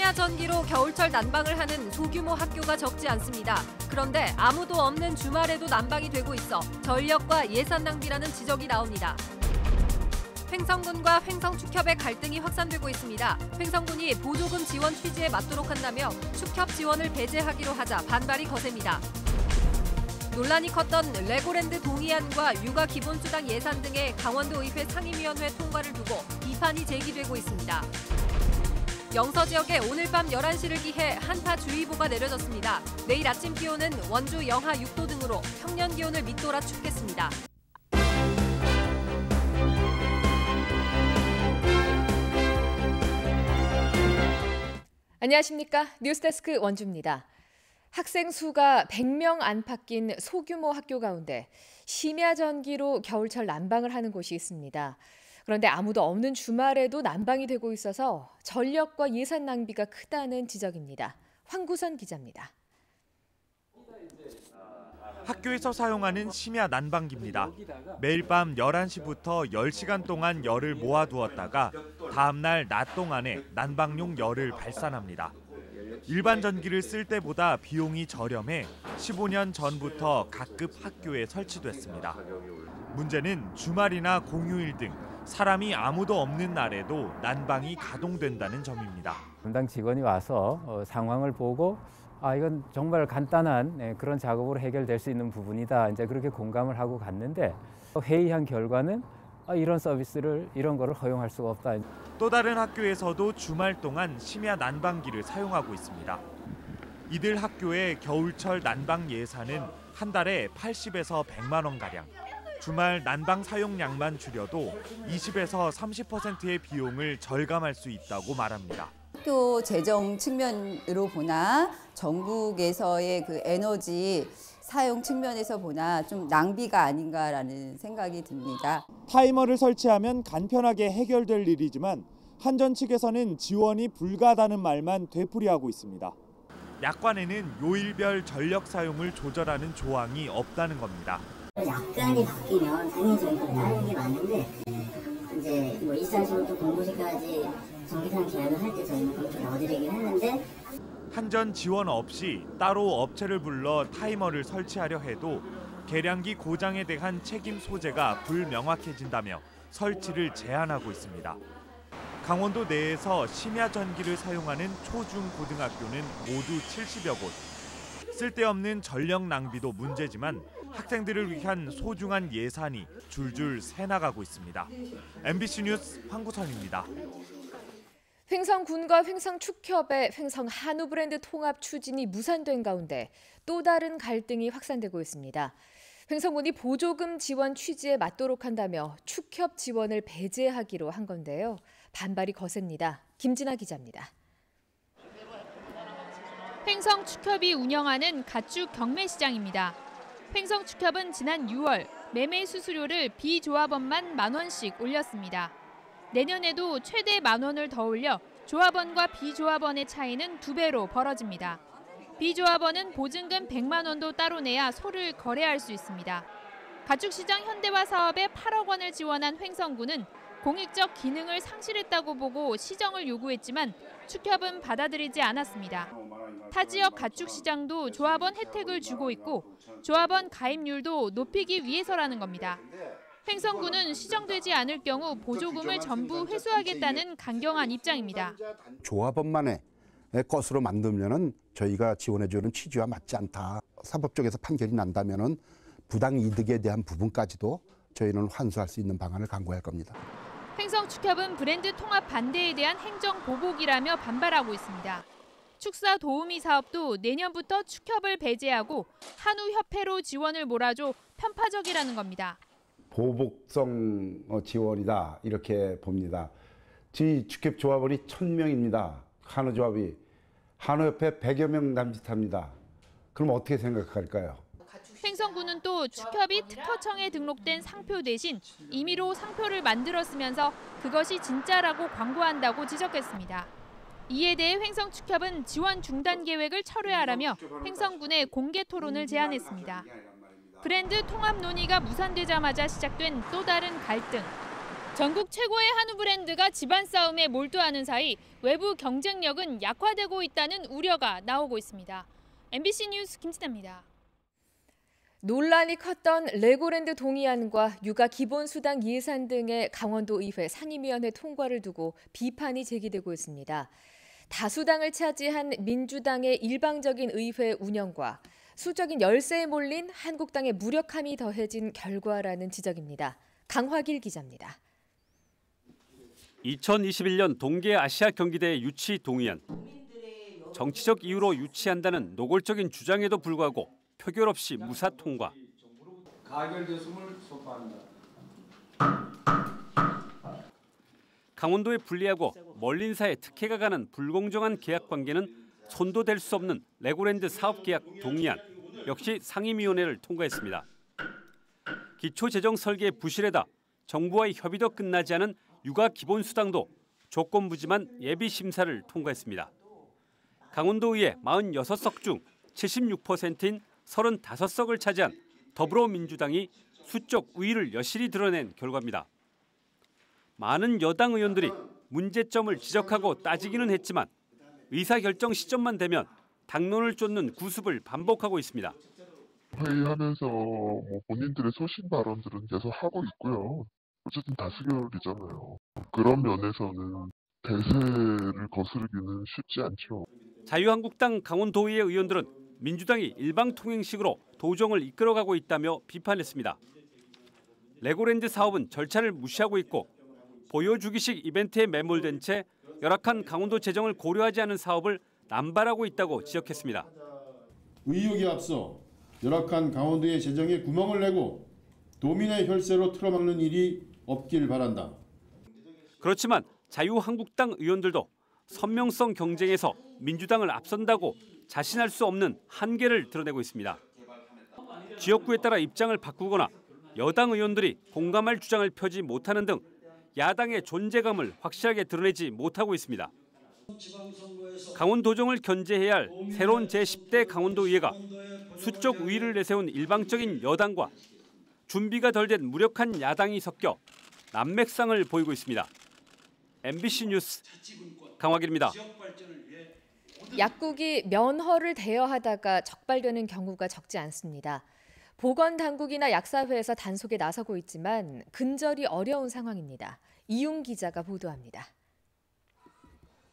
심야 전기로 겨울철 난방을 하는 소규모 학교가 적지 않습니다. 그런데 아무도 없는 주말에도 난방이 되고 있어 전력과 예산 낭비라는 지적이 나옵니다. 횡성군과 횡성축협의 갈등이 확산되고 있습니다. 횡성군이 보조금 지원 취지에 맞도록 한다며 축협 지원을 배제하기로 하자 반발이 거셉니다. 논란이 컸던 레고랜드 동의안과 육아 기본수당 예산 등의 강원도의회 상임위원회 통과를 두고 비판이 제기되고 있습니다. 영서 지역에 오늘 밤 11시를 기해 한파주의보가 내려졌습니다. 내일 아침 기온은 원주 영하 6도 등으로 평년 기온을 밑돌아 춥겠습니다. 안녕하십니까? 뉴스데스크 원주입니다. 학생 수가 100명 안팎인 소규모 학교 가운데 심야 전기로 겨울철 난방을 하는 곳이 있습니다. 그런데 아무도 없는 주말에도 난방이 되고 있어서 전력과 예산 낭비가 크다는 지적입니다. 황구선 기자입니다. 학교에서 사용하는 심야 난방기입니다. 매일 밤 11시부터 10시간 동안 열을 모아두었다가 다음 날 낮 동안에 난방용 열을 발산합니다. 일반 전기를 쓸 때보다 비용이 저렴해 15년 전부터 각급 학교에 설치됐습니다. 문제는 주말이나 공휴일 등 사람이 아무도 없는 날에도 난방이 가동된다는 점입니다. 담당 직원이 와서 상황을 보고 이건 정말 간단한 그런 작업으로 해결될 수 있는 부분이다. 이제 그렇게 공감을 하고 갔는데 회의한 결과는 이런 서비스를 이런 거를 허용할 수가 없다. 또 다른 학교에서도 주말 동안 심야 난방기를 사용하고 있습니다. 이들 학교의 겨울철 난방 예산은 한 달에 80에서 100만 원 가량. 주말 난방 사용량만 줄여도 20에서 30%의 비용을 절감할 수 있다고 말합니다. 학교 재정 측면으로 보나 전국에서의 그 에너지 사용 측면에서 보나 좀 낭비가 아닌가라는 생각이 듭니다. 타이머를 설치하면 간편하게 해결될 일이지만 한전 측에서는 지원이 불가하다는 말만 되풀이하고 있습니다. 약관에는 요일별 전력 사용을 조절하는 조항이 없다는 겁니다. 약관이 바뀌면 당연히 저희가 하는 게 맞는데 이제 뭐 24시부터 공고시까지 전기상 계약을 할 때 저희는 그렇게 넣어드리긴 했는데 한전 지원 없이 따로 업체를 불러 타이머를 설치하려 해도 계량기 고장에 대한 책임 소재가 불명확해진다며 설치를 제한하고 있습니다. 강원도 내에서 심야 전기를 사용하는 초중고등학교는 모두 70여 곳. 쓸데없는 전력 낭비도 문제지만 학생들을 위한 소중한 예산이 줄줄 새나가고 있습니다. MBC 뉴스 황구선입니다. 횡성군과 횡성축협의 횡성 한우 브랜드 통합 추진이 무산된 가운데 또 다른 갈등이 확산되고 있습니다. 횡성군이 보조금 지원 취지에 맞도록 한다며 축협 지원을 배제하기로 한 건데요. 반발이 거셉니다. 김진아 기자입니다. 횡성축협이 운영하는 가축 경매시장입니다. 횡성축협은 지난 6월 매매 수수료를 비조합원만 10,000원씩 올렸습니다. 내년에도 최대 10,000원을 더 올려 조합원과 비조합원의 차이는 2배로 벌어집니다. 비조합원은 보증금 100만 원도 따로 내야 소를 거래할 수 있습니다. 가축시장 현대화 사업에 8억 원을 지원한 횡성군은 공익적 기능을 상실했다고 보고 시정을 요구했지만 축협은 받아들이지 않았습니다. 타 지역 가축시장도 조합원 혜택을 주고 있고 조합원 가입률도 높이기 위해서라는 겁니다. 횡성군은 시정되지 않을 경우 보조금을 전부 회수하겠다는 강경한 입장입니다. 조합원만의 것으로 만들면은 저희가 지원해주는 취지와 맞지 않다. 사법적에서 판결이 난다면은 부당 이득에 대한 부분까지도 저희는 환수할 수 있는 방안을 강구할 겁니다. 횡성축협은 브랜드 통합 반대에 대한 행정 보복이라며 반발하고 있습니다. 축사 도우미 사업도 내년부터 축협을 배제하고 한우협회로 지원을 몰아줘 편파적이라는 겁니다. 보복성 지원이다 이렇게 봅니다. 저희 축협 조합원이 1,000명입니다. 한우조합이. 한우협회 100여 명 남짓합니다. 그럼 어떻게 생각할까요? 횡성군은 또 축협이 특허청에 등록된 상표 대신 임의로 상표를 만들었으면서 그것이 진짜라고 광고한다고 지적했습니다. 이에 대해 횡성축협은 지원 중단 계획을 철회하라며 횡성군에 공개 토론을 제안했습니다. 브랜드 통합 논의가 무산되자마자 시작된 또 다른 갈등. 전국 최고의 한우 브랜드가 집안 싸움에 몰두하는 사이 외부 경쟁력은 약화되고 있다는 우려가 나오고 있습니다. MBC 뉴스 김진아입니다. 논란이 컸던 레고랜드 동의안과 육아 기본수당 예산 등의 강원도의회 상임위원회 통과를 두고 비판이 제기되고 있습니다. 다수당을 차지한 민주당의 일방적인 의회 운영과 수적인 열세에 몰린 한국당의 무력함이 더해진 결과라는 지적입니다. 강화길 기자입니다. 2021년 동계아시아 경기대회 유치 동의안. 정치적 이유로 유치한다는 노골적인 주장에도 불구하고 표결 없이 무사 통과. 가결됐음을 선포합니다. 강원도에 불리하고 멀린 사에 특혜가 가는 불공정한 계약 관계는 손도 댈 수 없는 레고랜드 사업계약 동의안 역시 상임위원회를 통과했습니다. 기초재정 설계의 부실에다 정부와의 협의도 끝나지 않은 육아 기본수당도 조건부지만 예비심사를 통과했습니다. 강원도의회 46석 중 76%인 35석을 차지한 더불어민주당이 수적 우위를 여실히 드러낸 결과입니다. 많은 여당 의원들이 문제점을 지적하고 따지기는 했지만 의사결정 시점만 되면 당론을 쫓는 구습을 반복하고 있습니다. 회의하면서 본인들의 소신 발언들은 계속 하고 있고요. 어쨌든 다수결이잖아요. 그런 면에서는 대세를 거스르기는 쉽지 않죠. 자유한국당 강원도의회 의원들은 민주당이 일방통행식으로 도정을 이끌어가고 있다며 비판했습니다. 레고랜드 사업은 절차를 무시하고 있고 보여주기식 이벤트에 매몰된 채 열악한 강원도 재정을 고려하지 않은 사업을 남발하고 있다고 지적했습니다. 의혹에 앞서 열악한 강원도의 재정에 구멍을 내고 도민의 혈세로 틀어막는 일이 없길 바란다. 그렇지만 자유한국당 의원들도 선명성 경쟁에서 민주당을 앞선다고 자신할 수 없는 한계를 드러내고 있습니다. 지역구에 따라 입장을 바꾸거나 여당 의원들이 공감할 주장을 펴지 못하는 등 야당의 존재감을 확실하게 드러내지 못하고 있습니다. 강원도정을 견제해야 할 새로운 제10대 강원도의회가 수적 우위를 내세운 일방적인 여당과 준비가 덜 된 무력한 야당이 섞여 난맥상을 보이고 있습니다. MBC 뉴스 강화길입니다. 약국이 면허를 대여하다가 적발되는 경우가 적지 않습니다. 보건당국이나 약사회에서 단속에 나서고 있지만 근절이 어려운 상황입니다. 이용 기자가 보도합니다.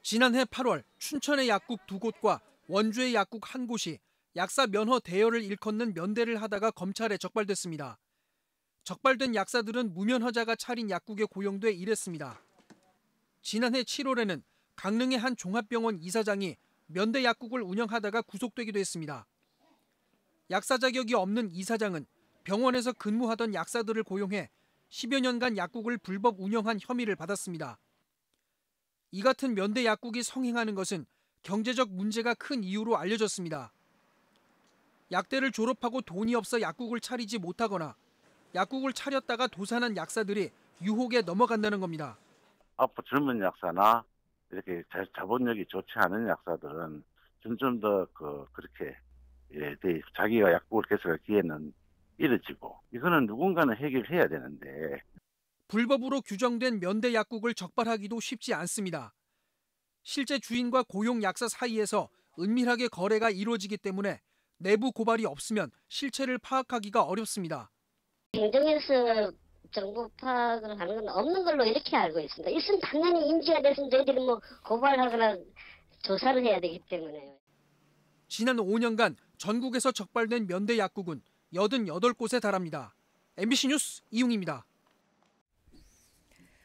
지난해 8월 춘천의 약국 2곳과 원주의 약국 1곳이 약사 면허 대여를 일컫는 면대를 하다가 검찰에 적발됐습니다. 적발된 약사들은 무면허자가 차린 약국에 고용돼 일했습니다. 지난해 7월에는 강릉의 한 종합병원 이사장이 면대 약국을 운영하다가 구속되기도 했습니다. 약사 자격이 없는 이사장은 병원에서 근무하던 약사들을 고용해 10여 년간 약국을 불법 운영한 혐의를 받았습니다. 이 같은 면대 약국이 성행하는 것은 경제적 문제가 큰 이유로 알려졌습니다. 약대를 졸업하고 돈이 없어 약국을 차리지 못하거나 약국을 차렸다가 도산한 약사들이 유혹에 넘어간다는 겁니다. 앞으로 젊은 약사나 이렇게 자본력이 좋지 않은 약사들은 점점 더 그렇게 자기가 약국을 개설할 기회는 이뤄지고 이거는 누군가는 해결해야 되는데 불법으로 규정된 면대 약국을 적발하기도 쉽지 않습니다. 실제 주인과 고용 약사 사이에서 은밀하게 거래가 이루어지기 때문에 내부 고발이 없으면 실체를 파악하기가 어렵습니다. 행정에서 정보 파악을 하는 건 없는 걸로 이렇게 알고 있습니다. 있으면 당연히 인지가 됐으면 저희들이 고발하거나 조사를 해야 되기 때문에. 지난 5년간 전국에서 적발된 면대 약국은 88곳에 달합니다. MBC 뉴스 이웅입니다.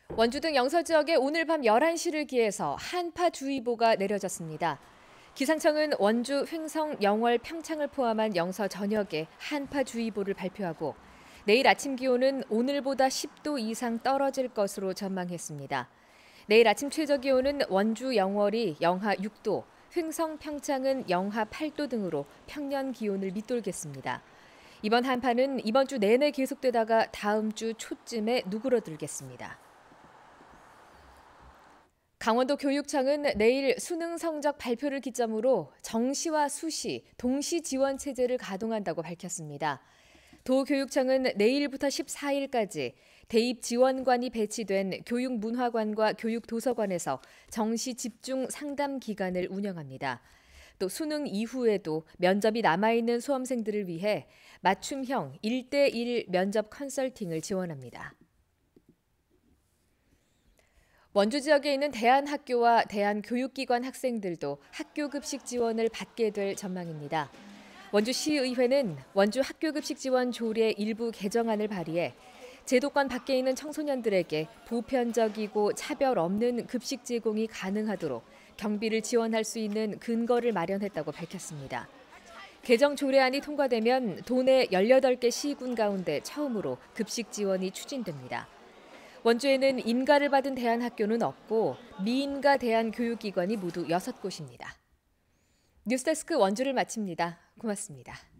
원주 등 영서 지역에 오늘 밤 11시를 기해서 한파주의보가 내려졌습니다. 기상청은 원주, 횡성, 영월, 평창을 포함한 영서 전역에 한파주의보를 발표하고 내일 아침 기온은 오늘보다 10도 이상 떨어질 것으로 전망했습니다. 내일 아침 최저 기온은 원주, 영월이 영하 6도, 횡성, 평창은 영하 8도 등으로 평년 기온을 밑돌겠습니다. 이번 한파는 이번 주 내내 계속되다가 다음 주 초쯤에 누그러들겠습니다. 강원도 교육청은 내일 수능 성적 발표를 기점으로 정시와 수시, 동시 지원 체제를 가동한다고 밝혔습니다. 도교육청은 내일부터 14일까지 대입 지원관이 배치된 교육문화관과 교육도서관에서 정시 집중 상담 기관을 운영합니다. 또 수능 이후에도 면접이 남아있는 수험생들을 위해 맞춤형 1:1 면접 컨설팅을 지원합니다. 원주 지역에 있는 대안학교와 대안교육기관 학생들도 학교급식 지원을 받게 될 전망입니다. 원주시의회는 원주 학교급식 지원 조례 일부 개정안을 발의해 제도권 밖에 있는 청소년들에게 보편적이고 차별 없는 급식 제공이 가능하도록 경비를 지원할 수 있는 근거를 마련했다고 밝혔습니다. 개정 조례안이 통과되면 도내 18개 시군 가운데 처음으로 급식 지원이 추진됩니다. 원주에는 인가를 받은 대안학교는 없고 미인가 대안교육기관이 모두 6곳입니다. 뉴스데스크 원주를 마칩니다. 고맙습니다.